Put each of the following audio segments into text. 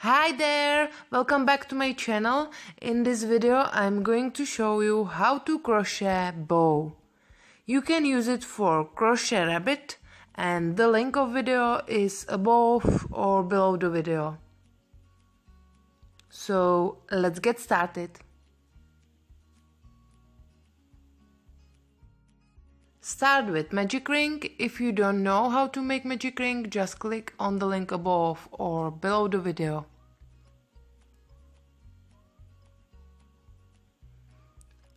Hi there! Welcome back to my channel. In this video I'm going to show you how to crochet bow. You can use it for crochet rabbit and the link of video is above or below the video. So let's get started. Start with magic ring. If you don't know how to make magic ring, just click on the link above or below the video.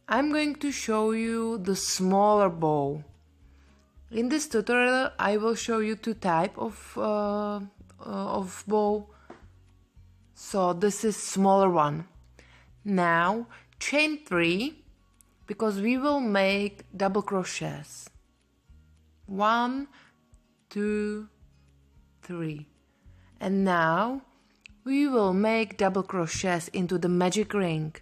I'm going to show you the smaller bow. In this tutorial I will show you two types of bow. So this is smaller one. Now chain 3 because we will make double crochets. 1, 2, 3. And now we will make double crochets into the magic ring.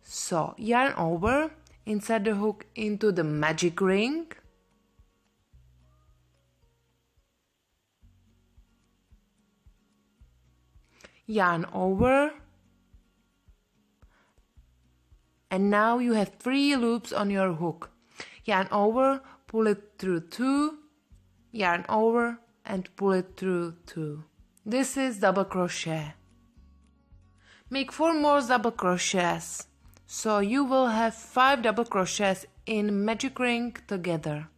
So yarn over, insert the hook into the magic ring, yarn over, and now you have 3 loops on your hook. Yarn over, pull it through 2, yarn over and pull it through 2. This is double crochet. Make 4 more double crochets. So you will have 5 double crochets in magic ring together.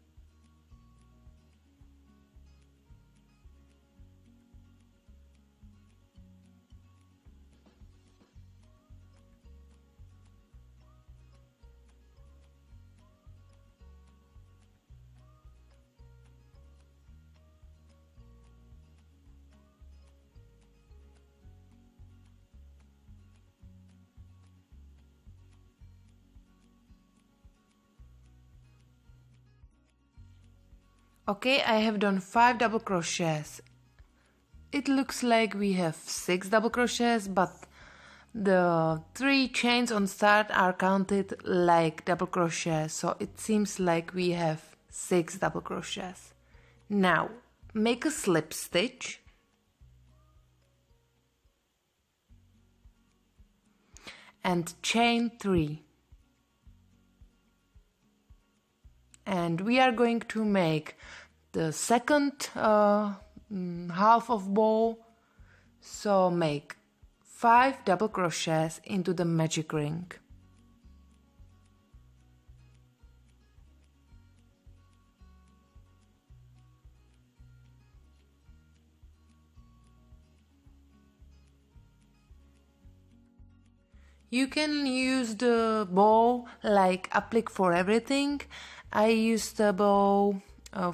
Okay, I have done 5 double crochets. It looks like we have 6 double crochets, but the 3 chains on start are counted like double crochets, so it seems like we have 6 double crochets. Now make a slip stitch and chain 3. And we are going to make the second half of bow, so make 5 double crochets into the magic ring. You can use the bow like applique for everything. I use the bow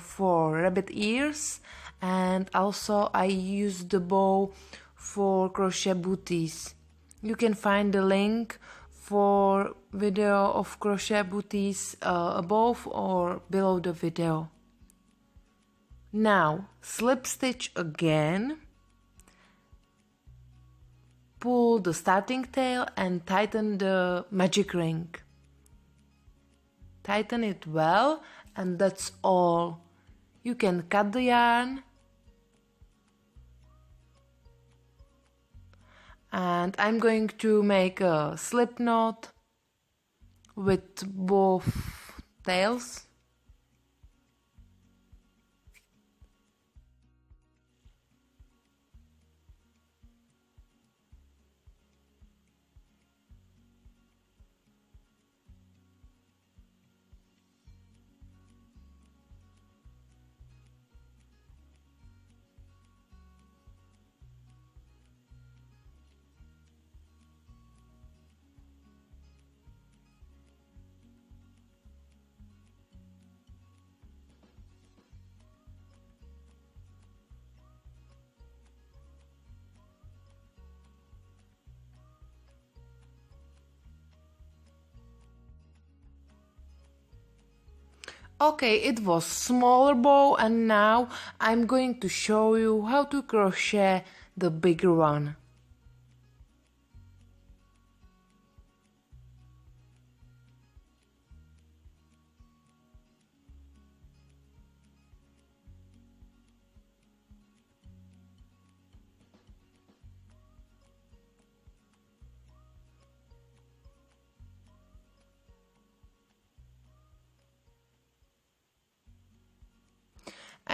for rabbit ears, and also I use the bow for crochet booties. You can find the link for video of crochet booties above or below the video. Now slip stitch again, pull the starting tail and tighten the magic ring. Tighten it well, and that's all. You can cut the yarn, and I'm going to make a slip knot with both tails. Okay, it was smaller bow, and now I'm going to show you how to crochet the bigger one.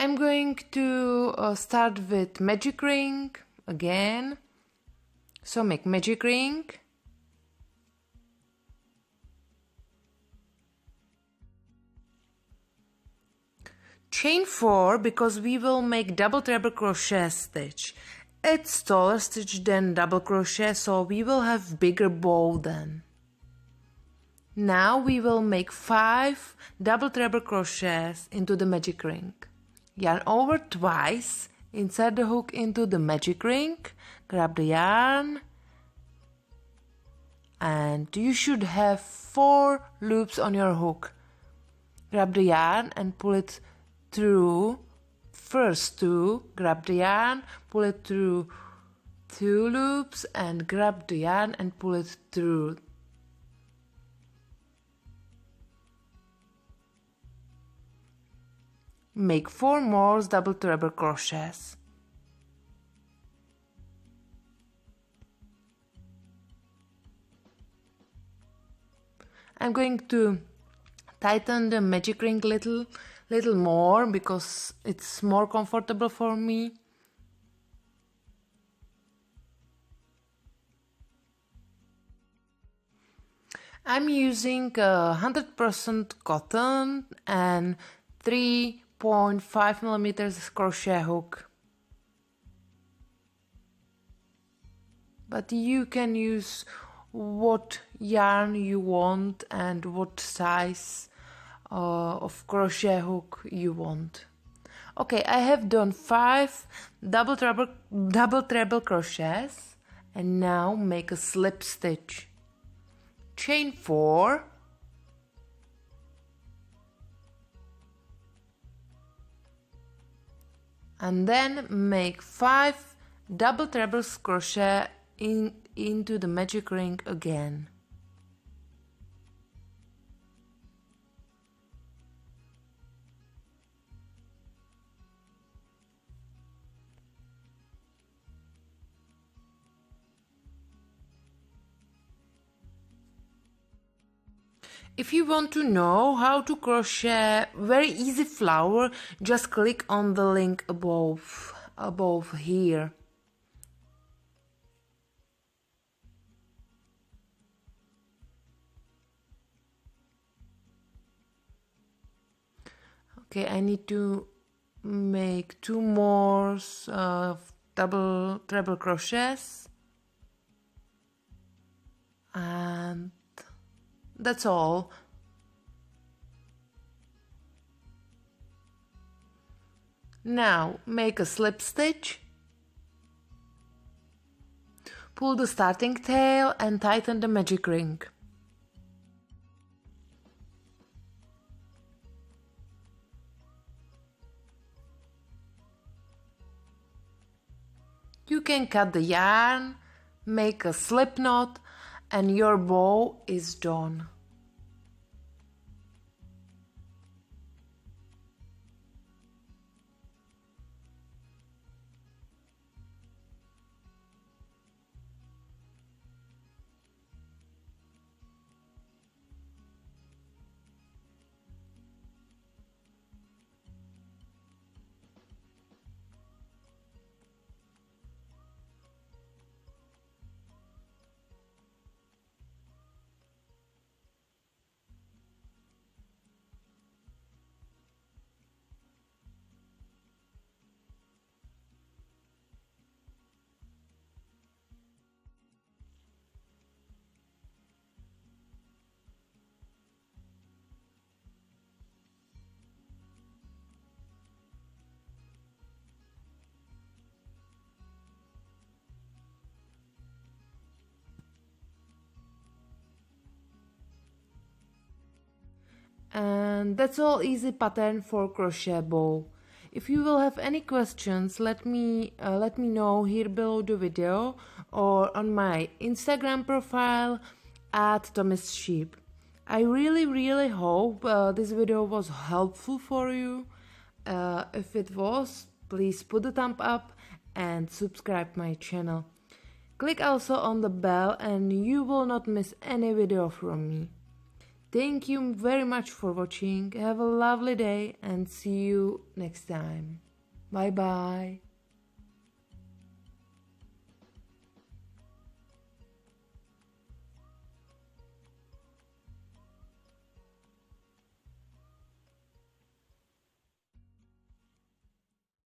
I'm going to start with magic ring again. So make magic ring. Chain 4 because we will make double treble crochet stitch. It's taller stitch than double crochet, so we will have bigger bow then. Now we will make 5 double treble crochets into the magic ring. Yarn over twice, insert the hook into the magic ring, grab the yarn, and you should have 4 loops on your hook. Grab the yarn and pull it through first 2, grab the yarn, pull it through 2 loops and grab the yarn and pull it through. Make 4 more double treble crochets. I'm going to tighten the magic ring little more because it's more comfortable for me. I'm using 100% cotton and 3.5 millimeters crochet hook. But you can use what yarn you want and what size of crochet hook you want. Okay, I have done 5 double treble crochets and now make a slip stitch. Chain 4, and then make 5 double treble crochet into the magic ring again. If you want to know how to crochet very easy flower, just click on the link above here. Okay, I need to make 2 more double treble crochets, and that's all. Now make a slip stitch, pull the starting tail and tighten the magic ring. You can cut the yarn, make a slip knot, and your bow is done. And that's all easy pattern for crochet bow. If you will have any questions, let me know here below the video or on my Instagram profile @Tommy'sSheep. I really hope this video was helpful for you. If it was, please put a thumb up and subscribe my channel. Click also on the bell and you will not miss any video from me. Thank you very much for watching. Have a lovely day and see you next time. Bye bye.